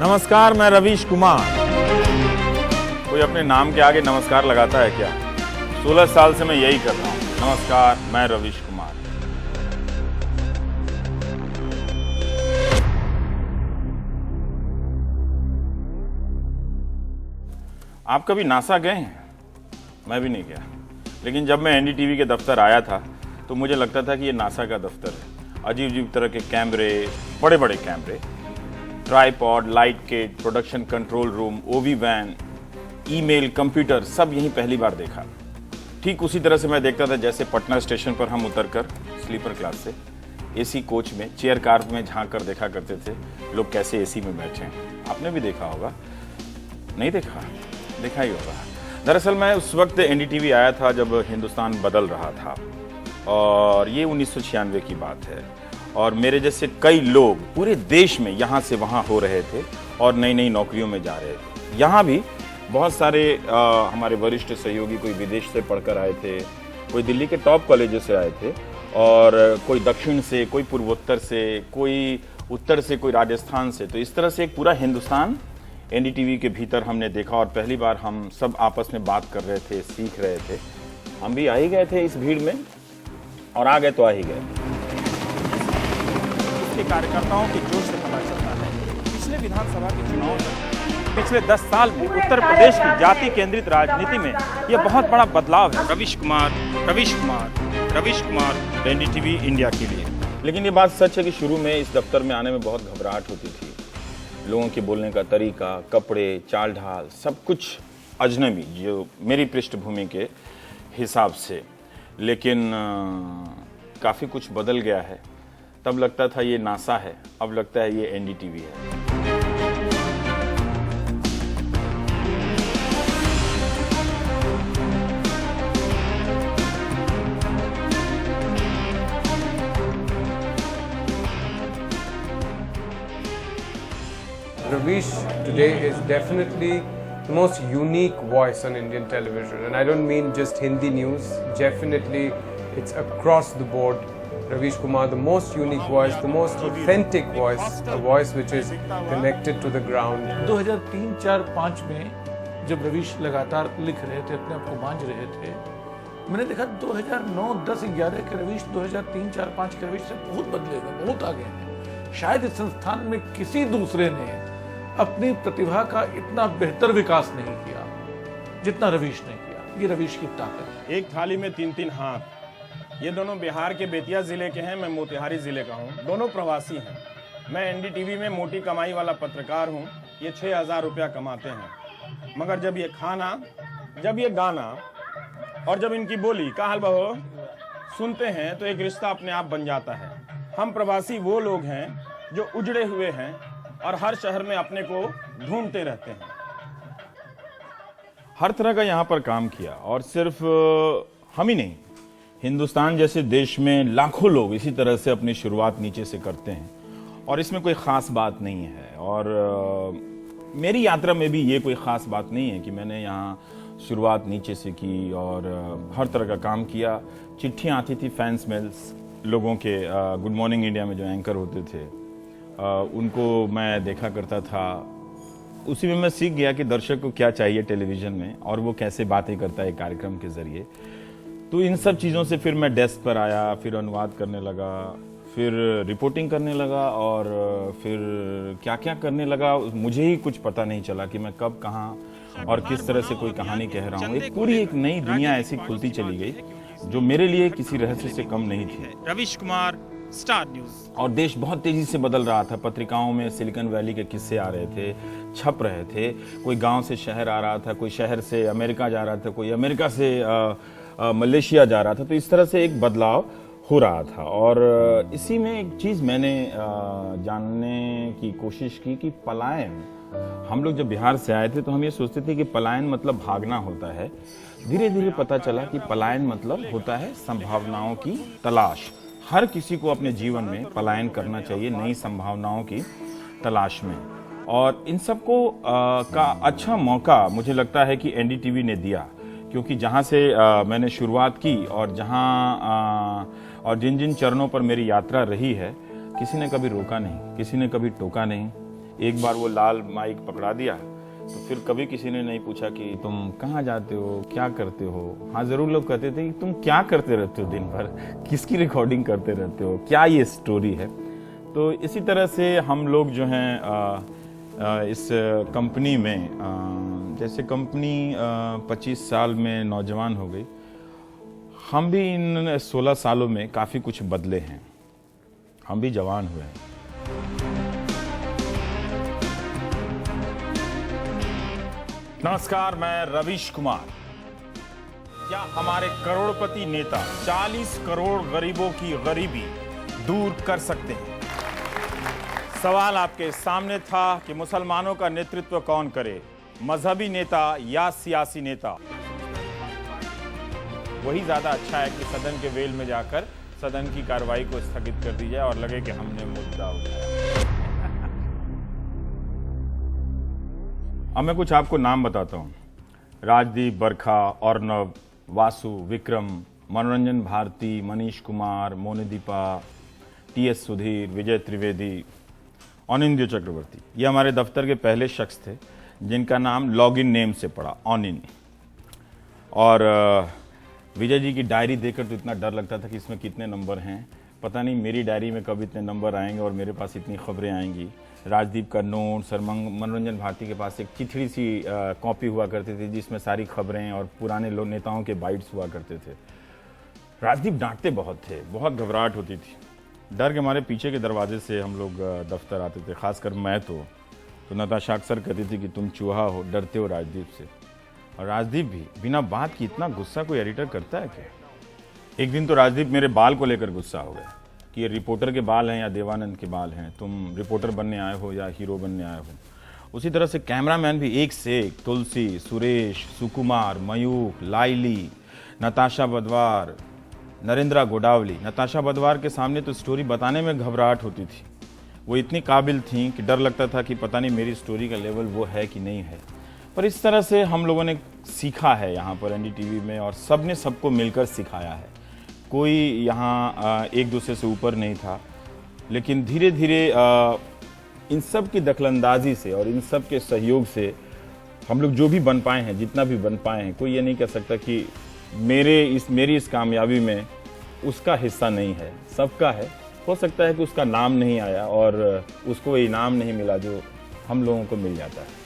नमस्कार, मैं रवीश कुमार। कोई अपने नाम के आगे नमस्कार लगाता है क्या? 16 साल से मैं यही कर रहा हूँ। नमस्कार, मैं रवीश कुमार। आप कभी नासा गए हैं? मैं भी नहीं गया, लेकिन जब मैं एनडीटीवी के दफ्तर आया था तो मुझे लगता था कि ये नासा का दफ्तर है। अजीब अजीब तरह के कैमरे, बड़े बड़े कैमरे, tripod, light kit, production control room, ओवी वैन, ईमेल, कंप्यूटर, सब यहीं पहली बार देखा। ठीक उसी तरह से मैं देखता था जैसे पटना स्टेशन पर हम उतरकर स्लीपर क्लास से एसी कोच में चेयर कार में झांक कर देखा करते थे लोग कैसे एसी में बैठे हैं। आपने भी देखा होगा, नहीं देखा? देखा ही होगा। दरअसल मैं उस वक्त एनडीटीवी आया था जब हिंदुस्तान बदल रहा था, और ये 1996 की बात है, और मेरे जैसे कई लोग पूरे देश में यहाँ से वहाँ हो रहे थे और नई नई नौकरियों में जा रहे थे। यहाँ भी बहुत सारे हमारे वरिष्ठ सहयोगी कोई विदेश से पढ़कर आए थे, कोई दिल्ली के टॉप कॉलेजों से आए थे, और कोई दक्षिण से, कोई पूर्वोत्तर से, कोई उत्तर से, कोई राजस्थान से। तो इस तरह से एक पूरा हिंदुस्तान एनडीटीवी के भीतर हमने देखा, और पहली बार हम सब आपस में बात कर रहे थे, सीख रहे थे। हम भी आ ही गए थे इस भीड़ में, और आ गए तो आ ही गए। कार्यकर्ताओं के जोश से पता चलता है पिछले विधानसभा के चुनाव में पिछले 10 साल में उत्तर प्रदेश की जाति केंद्रित राजनीति में यह बहुत बड़ा बदलाव है। रवीश कुमार एनडीटीवी इंडिया के लिए। लेकिन ये बात सच है कि शुरू में इस दफ्तर में आने में बहुत घबराहट होती थी। लोगों के बोलने का तरीका, कपड़े, चाल ढाल, सब कुछ अजनबी, जो मेरी पृष्ठभूमि के हिसाब से। लेकिन काफ़ी कुछ बदल गया है। तब लगता था ये नासा है, अब लगता है ये एनडीटीवी है। Ravish today is definitely the most unique voice on Indian television, and I don't mean just Hindi news. Definitely, it's across the board. Ravish Kumar, the most unique voice, the most authentic voice, a voice which is connected to the ground. 2003-4-5 में जब रवीश लगातार लिख रहे थे, अपने आप को बांझ रहे थे, मैंने देखा 2009, 10, 11 के रवीश 2003, 4, 5 के रवीश से बहुत बदले हुए, बहुत आगे हैं। शायद इस संस्थान में किसी दूसरे ने अपनी प्रतिभा का इतना बेहतर विकास नहीं किया जितना रवीश ने किया। ये रवीश की ताकत है। एक थाली में 3-3 हाथ। ये दोनों बिहार के बेतिया जिले के हैं, मैं मोतिहारी जिले का हूँ। दोनों प्रवासी हैं। मैं एनडीटीवी में मोटी कमाई वाला पत्रकार हूँ। ये 6,000 रुपया कमाते हैं, मगर जब ये खाना, जब ये गाना और जब इनकी बोली का हाल बहो सुनते हैं तो एक रिश्ता अपने आप बन जाता है। हम प्रवासी वो लोग हैं जो उजड़े हुए हैं और हर शहर में अपने को ढूंढते रहते हैं। हर तरह का यहाँ पर काम किया, और सिर्फ हम ही नहीं, हिंदुस्तान जैसे देश में लाखों लोग इसी तरह से अपनी शुरुआत नीचे से करते हैं, और इसमें कोई ख़ास बात नहीं है। और मेरी यात्रा में भी ये कोई ख़ास बात नहीं है कि मैंने यहाँ शुरुआत नीचे से की और हर तरह का काम किया। चिट्ठियाँ आती थी, फैंस मेल्स लोगों के, गुड मॉर्निंग इंडिया में जो एंकर होते थे उनको मैं देखा करता था। उसी में मैं सीख गया कि दर्शक को क्या चाहिए टेलीविज़न में, और वो कैसे बातें करता है कार्यक्रम के ज़रिए। तो इन सब चीज़ों से फिर मैं डेस्क पर आया, फिर अनुवाद करने लगा, फिर रिपोर्टिंग करने लगा, और फिर क्या क्या करने लगा मुझे ही कुछ पता नहीं चला कि मैं कब, कहाँ और किस तरह से कोई कहानी कह रहा हूँ। एक पूरी एक नई दुनिया ऐसी खुलती चली गई जो मेरे लिए किसी रहस्य से कम नहीं थी। Ravish Kumar, star news. और देश बहुत तेजी से बदल रहा था। पत्रिकाओं में सिलिकॉन वैली के किस्से आ रहे थे, छप रहे थे। कोई गांव से शहर आ रहा था, कोई शहर से अमेरिका जा रहा था, कोई अमेरिका से मलेशिया जा रहा था। तो इस तरह से एक बदलाव हो रहा था, और इसी में एक चीज़ मैंने जानने की कोशिश की कि पलायन, हम लोग जब बिहार से आए थे तो हम ये सोचते थे कि पलायन मतलब भागना होता है। धीरे धीरे पता चला कि पलायन मतलब होता है संभावनाओं की तलाश। हर किसी को अपने जीवन में पलायन करना चाहिए, नई संभावनाओं की तलाश में। और इन सबको का अच्छा मौका मुझे लगता है कि एनडीटीवी ने दिया, क्योंकि जहाँ से मैंने शुरुआत की और और जिन जिन चरणों पर मेरी यात्रा रही है, किसी ने कभी रोका नहीं, किसी ने कभी टोका नहीं, एक बार वो लाल माइक पकड़ा दिया तो फिर कभी किसी ने नहीं पूछा कि तुम कहाँ जाते हो, क्या करते हो। हाँ, ज़रूर लोग कहते थे कि तुम क्या करते रहते हो दिन भर, किसकी रिकॉर्डिंग करते रहते हो, क्या ये स्टोरी है। तो इसी तरह से हम लोग जो हैं इस कंपनी में, जैसे कंपनी 25 साल में नौजवान हो गई, हम भी इन 16 सालों में काफ़ी कुछ बदले हैं, हम भी जवान हुए हैं। नमस्कार, मैं रवीश कुमार। क्या हमारे करोड़पति नेता 40 करोड़ गरीबों की गरीबी दूर कर सकते हैं? सवाल आपके सामने था कि मुसलमानों का नेतृत्व कौन करे, मजहबी नेता या सियासी नेता। वही ज्यादा अच्छा है कि सदन के वेल में जाकर सदन की कार्रवाई को स्थगित कर दी जाए और लगे कि हमने मुद्दा उठाया। अब मैं कुछ आपको नाम बताता हूं। राजदीप, बरखा, अर्नब, वासु, विक्रम, मनोरंजन भारती, मनीष कुमार, मोनिदीपा, टीएस सुधीर, विजय त्रिवेदी, अनिंद्य चक्रवर्ती। ये हमारे दफ्तर के पहले शख्स थे जिनका नाम लॉगिन नेम से पड़ा, ऑनिन। और विजय जी की डायरी देखकर तो इतना डर लगता था कि इसमें कितने नंबर हैं, पता नहीं मेरी डायरी में कब इतने नंबर आएंगे और मेरे पास इतनी खबरें आएंगी। राजदीप का नोट, सर मनोरंजन भारती के पास एक चिथड़ी सी कॉपी हुआ करती थी जिसमें सारी खबरें और पुराने लोग नेताओं के बाइट्स हुआ करते थे। राजदीप डांटते बहुत थे, बहुत घबराहट होती थी। डर के मारे पीछे के दरवाजे से हम लोग दफ्तर आते थे, खासकर मैं तो नताशा अक्सर कहती थी कि तुम चूहा हो, डरते हो राजदीप से। और राजदीप भी बिना बात की इतना गुस्सा कोई एडिटर करता है क्या? एक दिन तो राजदीप मेरे बाल को लेकर गुस्सा हो गया कि ये रिपोर्टर के बाल हैं या देवानंद के बाल हैं, तुम रिपोर्टर बनने आए हो या हीरो बनने आए हो। उसी तरह से कैमरामैन भी एक से एक, तुलसी, सुरेश, सुकुमार, मयूख, लाइली, नताशा बदवार, नरेंद्रा गोडावली। नताशा बदवार के सामने तो स्टोरी बताने में घबराहट होती थी। वो इतनी काबिल थी कि डर लगता था कि पता नहीं मेरी स्टोरी का लेवल वो है कि नहीं है। पर इस तरह से हम लोगों ने सीखा है यहाँ पर एनडीटीवी में, और सब ने सबको मिलकर सिखाया है। कोई यहाँ एक दूसरे से ऊपर नहीं था, लेकिन धीरे धीरे इन सब की दखलंदाजी से और इन सब के सहयोग से हम लोग जो भी बन पाए हैं, जितना भी बन पाए हैं, कोई ये नहीं कह सकता कि मेरी इस कामयाबी में उसका हिस्सा नहीं है, सबका है। हो सकता है कि उसका नाम नहीं आया और उसको इनाम नहीं मिला जो हम लोगों को मिल जाता है।